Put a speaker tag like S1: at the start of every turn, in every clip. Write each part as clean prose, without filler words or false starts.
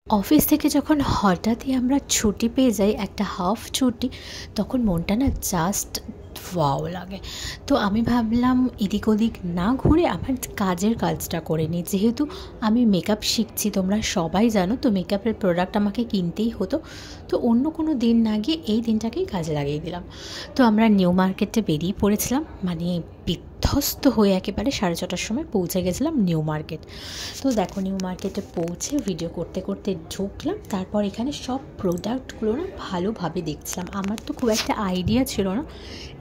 S1: Office থেকে যখন হঠাৎই আমরা ছুটি পেয়ে যাই, একটা হাফ ছুটি, তখন মনটা না জাস্ট ওয়াও লাগে। তো আমি ভাবলাম এদিক ওদিক না ঘুরে আমার কাজের কাজটা করে নিই। যেহেতু আমি মেকআপ শিখছি, তোমরা সবাই জানো, তো মেকআপের প্রোডাক্ট আমাকে কিনতেই হতো। তো অন্য কোনো দিন না গিয়ে এই দিনটাকেই কাজে লাগিয়ে দিলাম। তো আমরা নিউ মার্কেটে বেরিয়ে পড়েছিলাম, মানে বিধ্বস্ত হয়ে একেবারে 6:30টার সময় পৌঁছে গেছিলাম নিউ মার্কেট। তো দেখো, নিউ মার্কেটে পৌঁছে ভিডিও করতে করতে ঢুকলাম। তারপর এখানে সব প্রোডাক্টগুলো না ভালোভাবে দেখছিলাম। আমার তো খুব একটা আইডিয়া ছিল না,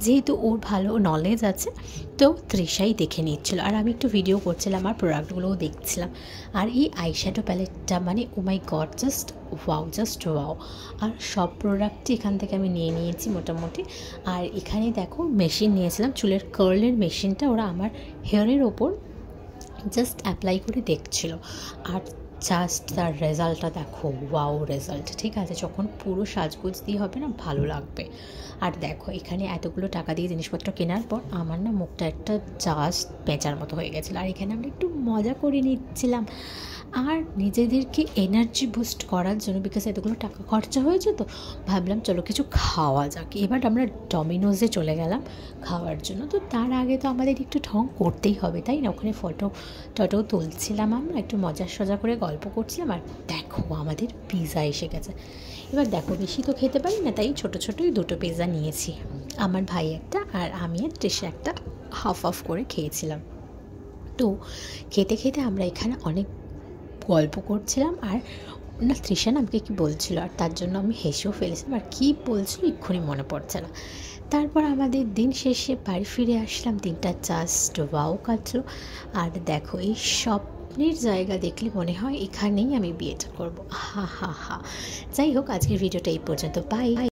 S1: যেহেতু ওর ভালো নলেজ আছে, তো তৃষাই দেখে নিচ্ছিল আর আমি একটু ভিডিও করছিলাম আর প্রোডাক্টগুলোও দেখছিলাম। আর এই আইশ্যাডো প্যালেটটা, মানে ও মাই গড, জাস্ট ওয়াও। আর সব প্রোডাক্টই এখান থেকে আমি নিয়ে নিয়েছি মোটামুটি। আর এখানে দেখো মেশিন নিয়েছিলাম, চুলের কার্লের মেশিনটা ওরা আমার হেয়ারের ওপর জাস্ট অ্যাপ্লাই করে দেখছিল। আর জাস্ট তার রেজাল্টটা দেখো, ওয়াও রেজাল্ট। ঠিক আছে, যখন পুরো সাজগোজ দিয়ে হবে না, ভালো লাগবে। আর দেখো, এখানে এতগুলো টাকা দিয়ে জিনিসপত্র কেনার পর আমার না মুখটা একটা জাস্ট পেঁচার মতো হয়ে গেছিলো। আর এখানে আমরা একটু মজা করে নিচ্ছিলাম আর নিজেদেরকে এনার্জি বুস্ট করার জন্য, বিকজ এতগুলো টাকা খরচা হয়েছে, তো ভাবলাম চলো কিছু খাওয়া যাক। এবার আমরা ডমিনোজে চলে গেলাম খাওয়ার জন্য। তো তার আগে তো আমাদের একটু ঢং করতেই হবে, তাই না? ওখানে টটো তুলছিলাম, আমরা একটু মজা সজা করে গল্প করছিলাম। আর দেখো, আমাদের পিৎজা এসে গেছে। এবার দেখো, বেশি তো খেতে পারি না, তাই ছোটোই 2টো পিৎজা নিয়েছি। আমার ভাই একটা আর আমি আর তৃষা একটা হাফ করে খেয়েছিলাম। তো খেতে খেতে আমরা এখানে অনেক গল্প করছিলাম। আর না, তৃষা আমাকে কী বলছিল, আর তার জন্য আমি হেসেও ফেলেছিলাম। আর কী বলছিল এক্ষুনি মনে পড়ছে না। তারপর আমাদের দিন শেষে বাড়ি ফিরে আসলাম। দিনটা জাস্ট ওয়াও কাটলো। আর দেখো, এই স্বপ্নের জায়গা দেখলে মনে হয় এখানেই আমি বিয়েটা করবো। হা হা হা। যাই হোক, আজকের ভিডিওটা এই পর্যন্ত। বাই।